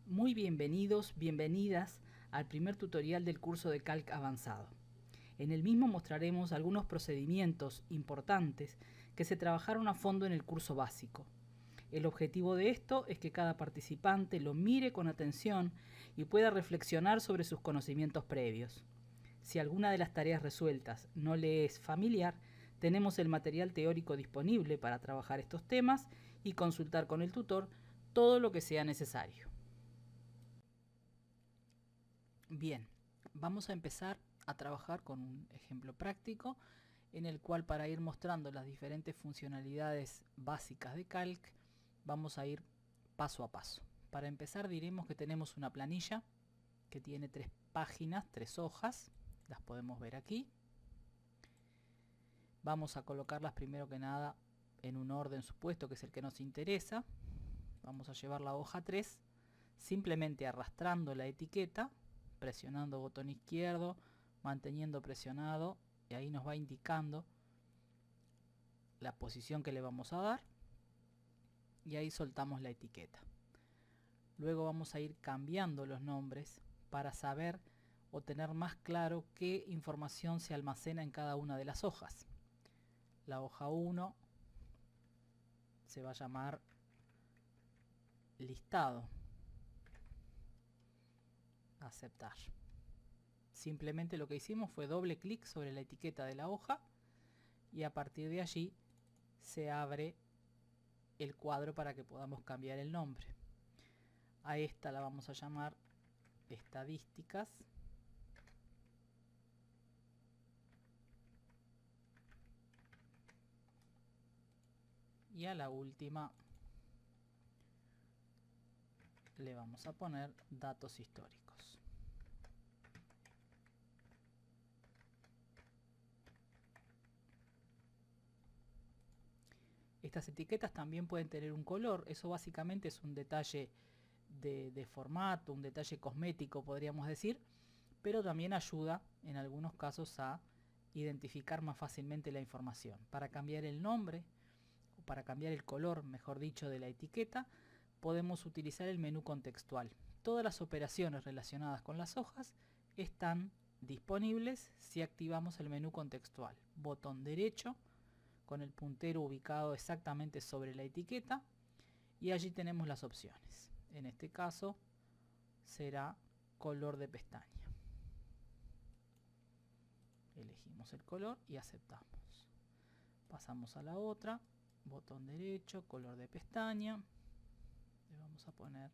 Muy bienvenidos, bienvenidas al primer tutorial del curso de Calc Avanzado. En el mismo mostraremos algunos procedimientos importantes que se trabajaron a fondo en el curso básico. El objetivo de esto es que cada participante lo mire con atención y pueda reflexionar sobre sus conocimientos previos. Si alguna de las tareas resueltas no le es familiar, tenemos el material teórico disponible para trabajar estos temas y consultar con el tutor todo lo que sea necesario. Bien, vamos a empezar a trabajar con un ejemplo práctico en el cual, para ir mostrando las diferentes funcionalidades básicas de Calc, vamos a ir paso a paso. Para empezar, diremos que tenemos una planilla que tiene 3 páginas, 3 hojas, las podemos ver aquí. Vamos a colocarlas primero que nada en un orden supuesto, que es el que nos interesa. Vamos a llevar la hoja 3 simplemente arrastrando la etiqueta, presionando botón izquierdo, manteniendo presionado, y ahí nos va indicando la posición que le vamos a dar, y ahí soltamos la etiqueta. Luego vamos a ir cambiando los nombres para saber o tener más claro qué información se almacena en cada una de las hojas. La hoja 1 se va a llamar listado. Aceptar. Simplemente lo que hicimos fue doble clic sobre la etiqueta de la hoja y a partir de allí se abre el cuadro para que podamos cambiar el nombre. A esta la vamos a llamar estadísticas. Y a la última le vamos a poner datos históricos. Estas etiquetas también pueden tener un color. Eso básicamente es un detalle de formato, un detalle cosmético, podríamos decir, pero también ayuda en algunos casos a identificar más fácilmente la información. Para cambiar el nombre, o para cambiar el color, mejor dicho, de la etiqueta, podemos utilizar el menú contextual. Todas las operaciones relacionadas con las hojas están disponibles si activamos el menú contextual. Botón derecho con el puntero ubicado exactamente sobre la etiqueta y allí tenemos las opciones. En este caso será color de pestaña. Elegimos el color y aceptamos. Pasamos a la otra, botón derecho, color de pestaña. Le vamos a poner,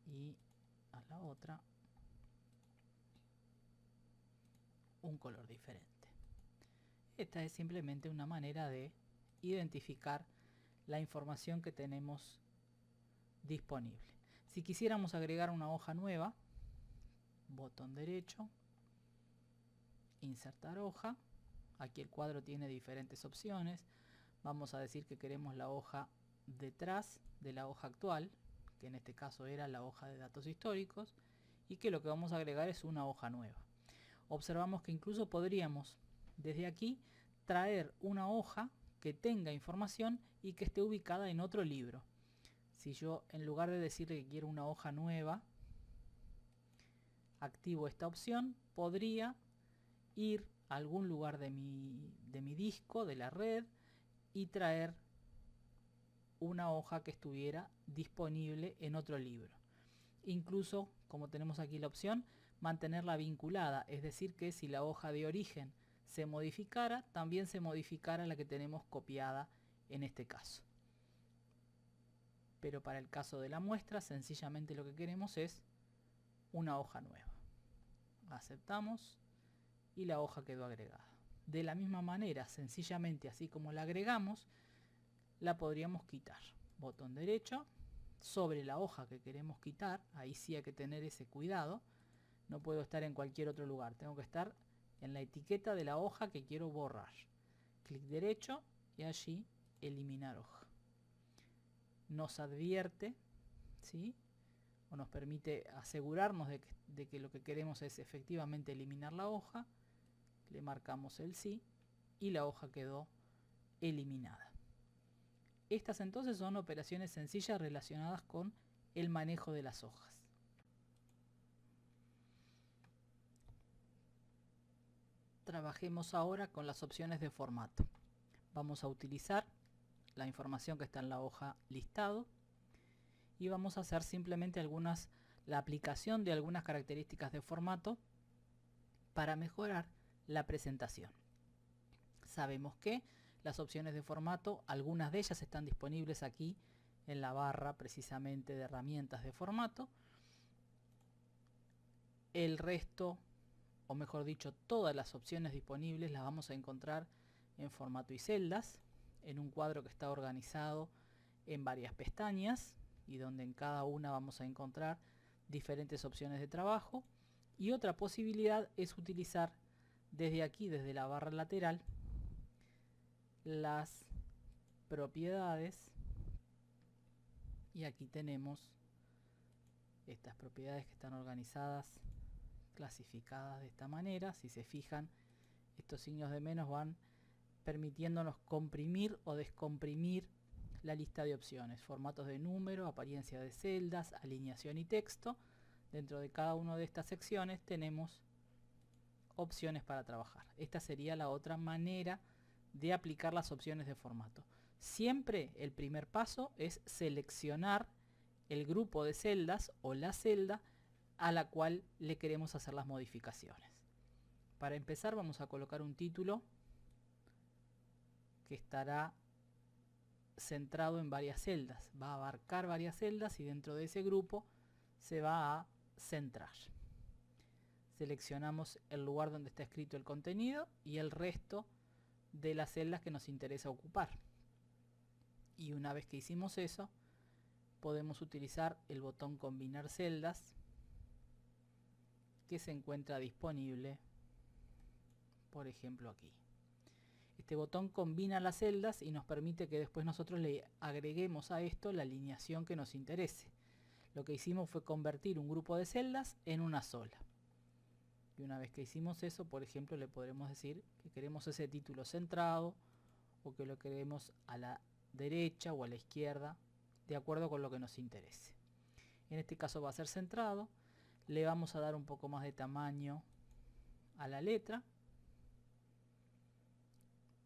y a la otra un color diferente. Esta es simplemente una manera de identificar la información que tenemos disponible. Si quisiéramos agregar una hoja nueva, botón derecho, insertar hoja. Aquí el cuadro tiene diferentes opciones. Vamos a decir que queremos la hoja detrás de la hoja actual, que en este caso era la hoja de datos históricos, y que lo que vamos a agregar es una hoja nueva. Observamos que incluso podríamos desde aquí traer una hoja que tenga información y que esté ubicada en otro libro. Si yo, en lugar de decirle que quiero una hoja nueva, activo esta opción, podría ir a algún lugar de mi disco, de la red, y traer una hoja que estuviera disponible en otro libro. Incluso, como tenemos aquí la opción, mantenerla vinculada, es decir que si la hoja de origen se modificara, también se modificara la que tenemos copiada en este caso. Pero para el caso de la muestra, sencillamente lo que queremos es una hoja nueva. Aceptamos y la hoja quedó agregada. De la misma manera, sencillamente así como la agregamos, la podríamos quitar. Botón derecho, sobre la hoja que queremos quitar, ahí sí hay que tener ese cuidado. No puedo estar en cualquier otro lugar, tengo que estar en la etiqueta de la hoja que quiero borrar. Clic derecho y allí eliminar hoja. Nos advierte, ¿sí?, o nos permite asegurarnos de que lo que queremos es efectivamente eliminar la hoja. Le marcamos el sí y la hoja quedó eliminada. Estas entonces son operaciones sencillas relacionadas con el manejo de las hojas. Trabajemos ahora con las opciones de formato. Vamos a utilizar la información que está en la hoja listado y vamos a hacer simplemente la aplicación de algunas características de formato para mejorar la presentación. Sabemos que las opciones de formato, algunas de ellas están disponibles aquí en la barra precisamente de herramientas de formato. El resto, o mejor dicho, todas las opciones disponibles las vamos a encontrar en formato y celdas, en un cuadro que está organizado en varias pestañas y donde en cada una vamos a encontrar diferentes opciones de trabajo. Y otra posibilidad es utilizar desde aquí, desde la barra lateral, las propiedades, y aquí tenemos estas propiedades que están organizadas, clasificadas de esta manera. Si se fijan, estos signos de menos van permitiéndonos comprimir o descomprimir la lista de opciones: formatos de número, apariencia de celdas, alineación y texto. Dentro de cada una de estas secciones tenemos opciones para trabajar. Esta sería la otra manera de aplicar las opciones de formato. Siempre el primer paso es seleccionar el grupo de celdas o la celda a la cual le queremos hacer las modificaciones. Para empezar vamos a colocar un título que estará centrado en varias celdas. Va a abarcar varias celdas y dentro de ese grupo se va a centrar. Seleccionamos el lugar donde está escrito el contenido y el resto de las celdas que nos interesa ocupar. Y una vez que hicimos eso, podemos utilizar el botón combinar celdas, que se encuentra disponible, por ejemplo, aquí. Este botón combina las celdas y nos permite que después nosotros le agreguemos a esto la alineación que nos interese. Lo que hicimos fue convertir un grupo de celdas en una sola. Y una vez que hicimos eso, por ejemplo, le podremos decir que queremos ese título centrado o que lo queremos a la derecha o a la izquierda, de acuerdo con lo que nos interese. En este caso va a ser centrado. Le vamos a dar un poco más de tamaño a la letra.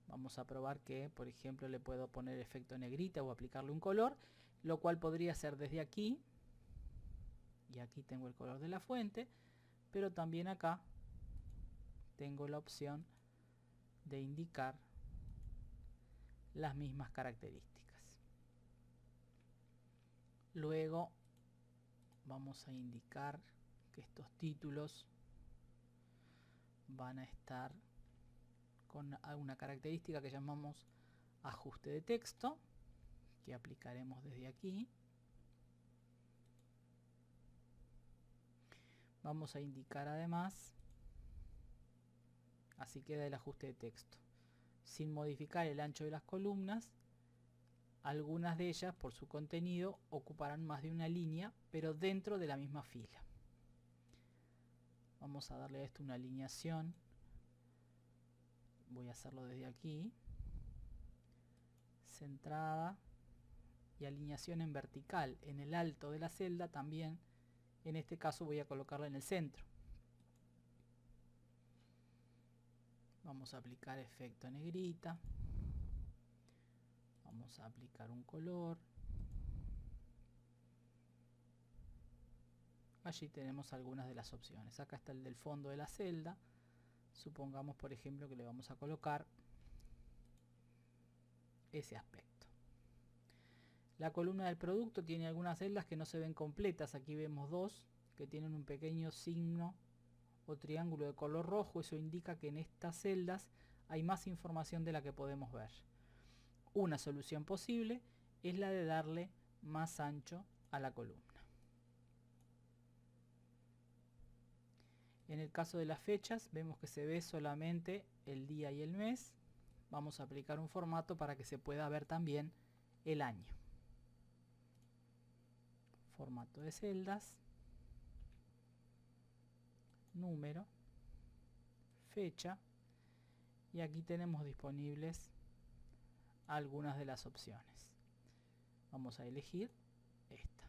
Vamos a probar que, por ejemplo, le puedo poner efecto negrita o aplicarle un color, lo cual podría ser desde aquí. Y aquí tengo el color de la fuente, pero también acá tengo la opción de indicar las mismas características. Luego vamos a indicar que estos títulos van a estar con una característica que llamamos ajuste de texto, que aplicaremos desde aquí. Vamos a indicar además, así queda el ajuste de texto, sin modificar el ancho de las columnas. Algunas de ellas, por su contenido, ocuparán más de una línea, pero dentro de la misma fila. Vamos a darle a esto una alineación. Voy a hacerlo desde aquí. Centrada. Y alineación en vertical, en el alto de la celda también. En este caso voy a colocarla en el centro. Vamos a aplicar efecto negrita. Vamos a aplicar un color. Allí tenemos algunas de las opciones. Acá está el del fondo de la celda. Supongamos, por ejemplo, que le vamos a colocar ese aspecto. La columna del producto tiene algunas celdas que no se ven completas. Aquí vemos dos que tienen un pequeño signo o triángulo de color rojo. Eso indica que en estas celdas hay más información de la que podemos ver. Una solución posible es la de darle más ancho a la columna. En el caso de las fechas, vemos que se ve solamente el día y el mes. Vamos a aplicar un formato para que se pueda ver también el año. Formato de celdas, número, fecha, y aquí tenemos disponibles algunas de las opciones. Vamos a elegir esta.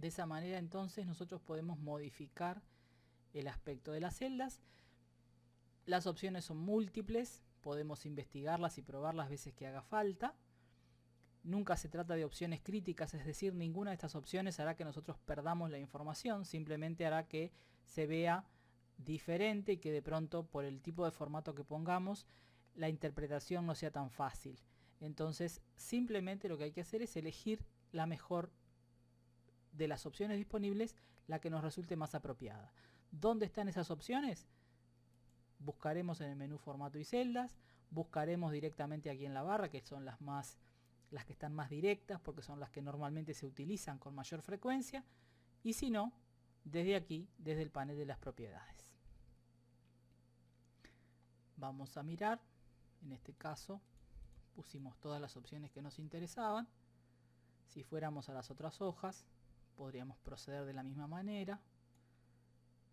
De esa manera entonces nosotros podemos modificar el aspecto de las celdas. Las opciones son múltiples, podemos investigarlas y probar las veces que haga falta. Nunca se trata de opciones críticas, es decir, ninguna de estas opciones hará que nosotros perdamos la información, simplemente hará que se vea diferente y que de pronto, por el tipo de formato que pongamos, la interpretación no sea tan fácil. Entonces, simplemente lo que hay que hacer es elegir la mejor de las opciones disponibles, la que nos resulte más apropiada. ¿Dónde están esas opciones? Buscaremos en el menú formato y celdas, buscaremos directamente aquí en la barra, que son las que están más directas, porque son las que normalmente se utilizan con mayor frecuencia, y si no, desde aquí, desde el panel de las propiedades. Vamos a mirar, en este caso pusimos todas las opciones que nos interesaban. Si fuéramos a las otras hojas, podríamos proceder de la misma manera,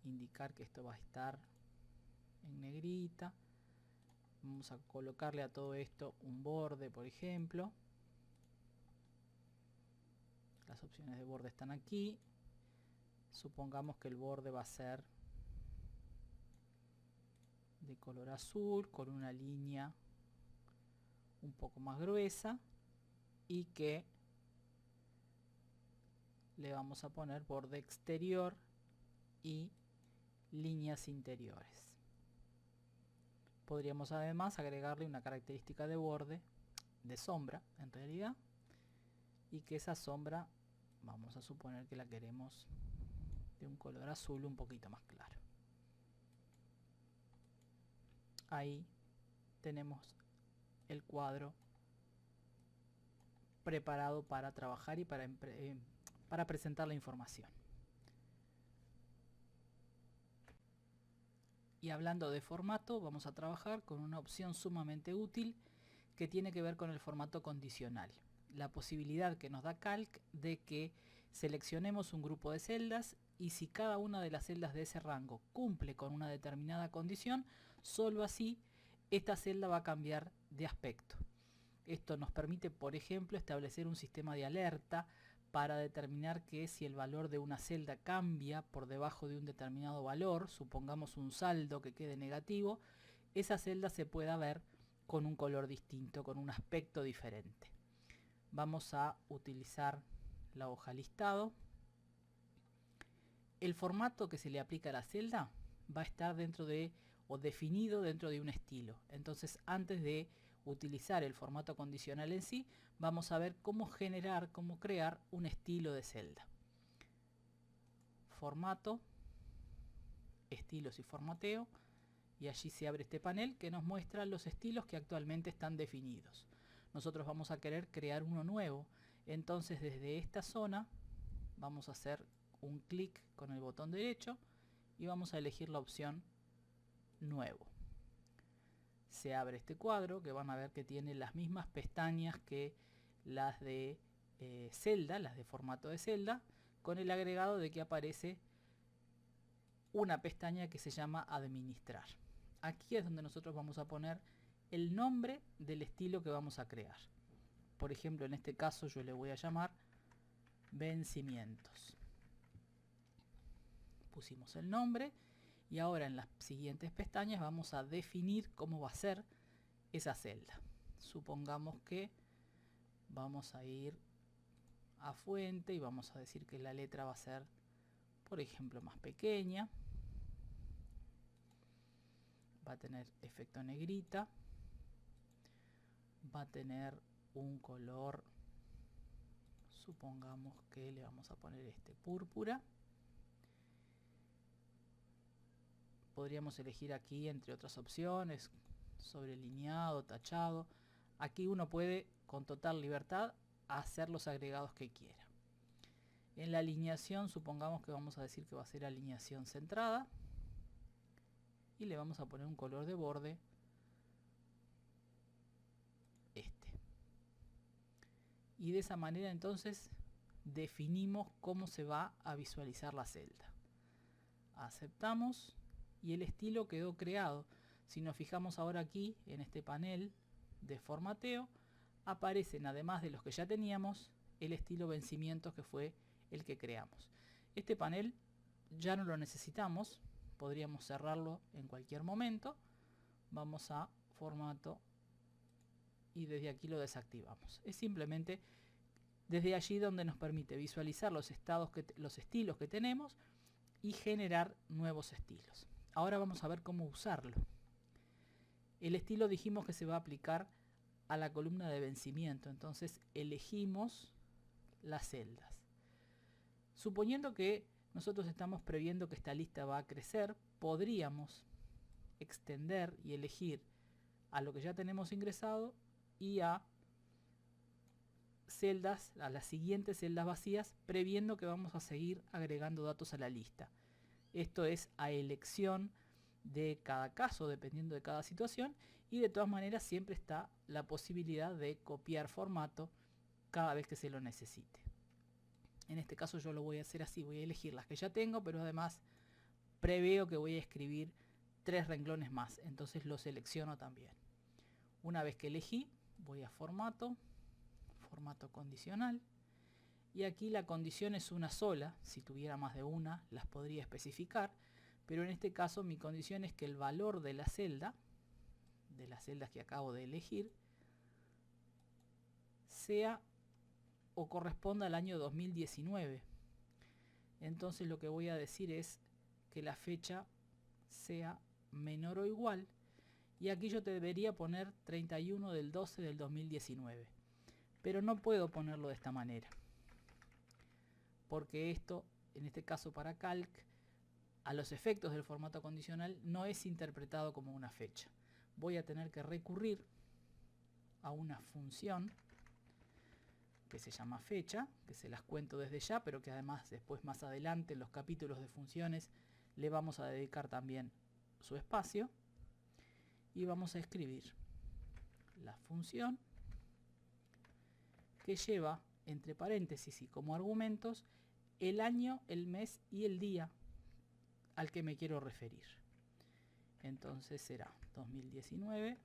indicar que esto va a estar en negrita. Vamos a colocarle a todo esto un borde, por ejemplo. Las opciones de borde están aquí. Supongamos que el borde va a ser de color azul, con una línea un poco más gruesa, y que le vamos a poner borde exterior y líneas interiores. Podríamos además agregarle una característica de borde, de sombra en realidad, y que esa sombra vamos a suponer que la queremos de un color azul un poquito más claro. Ahí tenemos el cuadro preparado para trabajar y para presentar la información. Y hablando de formato, vamos a trabajar con una opción sumamente útil que tiene que ver con el formato condicional. La posibilidad que nos da Calc de que seleccionemos un grupo de celdas y si cada una de las celdas de ese rango cumple con una determinada condición, solo así esta celda va a cambiar de aspecto. Esto nos permite, por ejemplo, establecer un sistema de alerta para determinar que si el valor de una celda cambia por debajo de un determinado valor, supongamos un saldo que quede negativo, esa celda se pueda ver con un color distinto, con un aspecto diferente. Vamos a utilizar la hoja listado. El formato que se le aplica a la celda va a estar dentro de, o definido dentro de un estilo. Entonces, antes de utilizar el formato condicional en sí, vamos a ver cómo generar, cómo crear un estilo de celda. Formato, estilos y formateo, y allí se abre este panel que nos muestra los estilos que actualmente están definidos. Nosotros vamos a querer crear uno nuevo, entonces desde esta zona vamos a hacer un clic con el botón derecho y vamos a elegir la opción nuevo. Se abre este cuadro que van a ver que tiene las mismas pestañas que las de celda, las de formato de celda, con el agregado de que aparece una pestaña que se llama administrar. Aquí es donde nosotros vamos a poner el nombre del estilo que vamos a crear. Por ejemplo, en este caso yo le voy a llamar vencimientos. Pusimos el nombre y ahora en las siguientes pestañas vamos a definir cómo va a ser esa celda. Supongamos que vamos a ir a fuente y vamos a decir que la letra va a ser, por ejemplo, más pequeña. Va a tener efecto negrita. Va a tener un color, supongamos que le vamos a poner este púrpura. Podríamos elegir aquí entre otras opciones, sobrelineado, tachado. Aquí uno puede con total libertad hacer los agregados que quiera. En la alineación supongamos que vamos a decir que va a ser alineación centrada y le vamos a poner un color de borde este. Y de esa manera entonces definimos cómo se va a visualizar la celda. Aceptamos y el estilo quedó creado. Si nos fijamos ahora aquí en este panel de formateo, aparecen además de los que ya teníamos el estilo vencimientos, que fue el que creamos. Este panel ya no lo necesitamos, podríamos cerrarlo en cualquier momento. Vamos a formato y desde aquí lo desactivamos. Es simplemente desde allí donde nos permite visualizar los estilos que tenemos y generar nuevos estilos. Ahora vamos a ver cómo usarlo. El estilo dijimos que se va a aplicar a la columna de vencimiento, entonces elegimos las celdas. Suponiendo que nosotros estamos previendo que esta lista va a crecer, podríamos extender y elegir a lo que ya tenemos ingresado y a celdas, a las siguientes celdas vacías, previendo que vamos a seguir agregando datos a la lista. Esto es a elección de cada caso, dependiendo de cada situación, y de todas maneras siempre está la posibilidad de copiar formato cada vez que se lo necesite. En este caso yo lo voy a hacer así, voy a elegir las que ya tengo, pero además preveo que voy a escribir 3 renglones más, entonces lo selecciono también. Una vez que elegí, voy a formato, formato condicional, y aquí la condición es una sola. Si tuviera más de una las podría especificar, pero en este caso mi condición es que el valor de la celda, de las celdas que acabo de elegir, sea o corresponda al año 2019. Entonces lo que voy a decir es que la fecha sea menor o igual, y aquí yo te debería poner 31 del 12 del 2019, pero no puedo ponerlo de esta manera, porque esto, en este caso para Calc, a los efectos del formato condicional no es interpretado como una fecha. Voy a tener que recurrir a una función que se llama fecha, que se las cuento desde ya, pero que además después más adelante en los capítulos de funciones le vamos a dedicar también su espacio, y vamos a escribir la función que lleva entre paréntesis y como argumentos el año, el mes y el día al que me quiero referir. Entonces será 2019,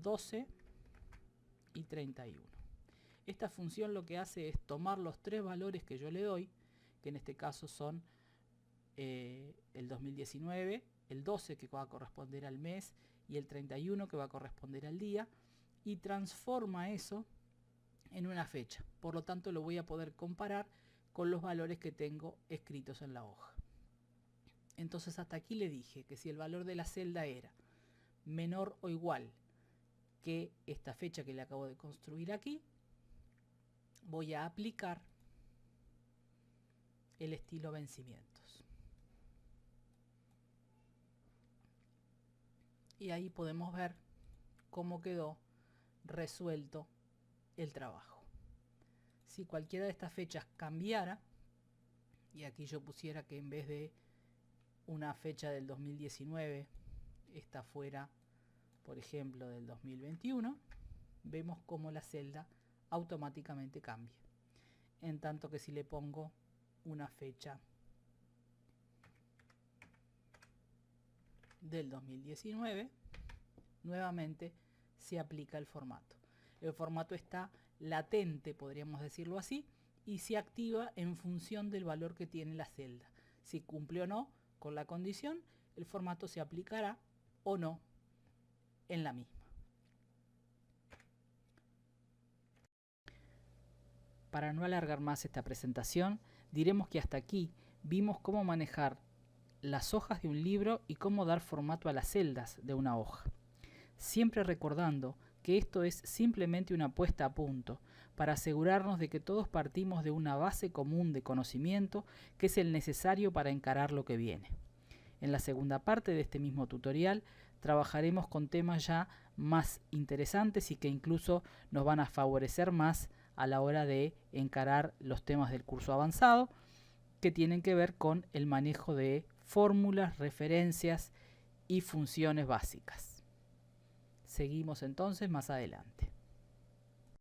12 y 31. Esta función lo que hace es tomar los 3 valores que yo le doy, que en este caso son el 2019, el 12 que va a corresponder al mes y el 31 que va a corresponder al día, y transforma eso en una fecha. Por lo tanto lo voy a poder comparar con los valores que tengo escritos en la hoja. Entonces hasta aquí le dije que si el valor de la celda era menor o igual que esta fecha que le acabo de construir aquí, voy a aplicar el estilo vencimientos. Y ahí podemos ver cómo quedó resuelto el trabajo. Si cualquiera de estas fechas cambiara, y aquí yo pusiera que en vez de una fecha del 2019, esta fuera, por ejemplo, del 2021, vemos cómo la celda automáticamente cambia. En tanto que si le pongo una fecha del 2019, nuevamente se aplica el formato. El formato está latente, podríamos decirlo así, y se activa en función del valor que tiene la celda. Si cumple o no con la condición, el formato se aplicará o no en la misma. Para no alargar más esta presentación, diremos que hasta aquí vimos cómo manejar las hojas de un libro y cómo dar formato a las celdas de una hoja. Siempre recordando que esto es simplemente una puesta a punto para asegurarnos de que todos partimos de una base común de conocimiento que es el necesario para encarar lo que viene. En la segunda parte de este mismo tutorial trabajaremos con temas ya más interesantes y que incluso nos van a favorecer más a la hora de encarar los temas del curso avanzado, que tienen que ver con el manejo de fórmulas, referencias y funciones básicas. Seguimos entonces más adelante.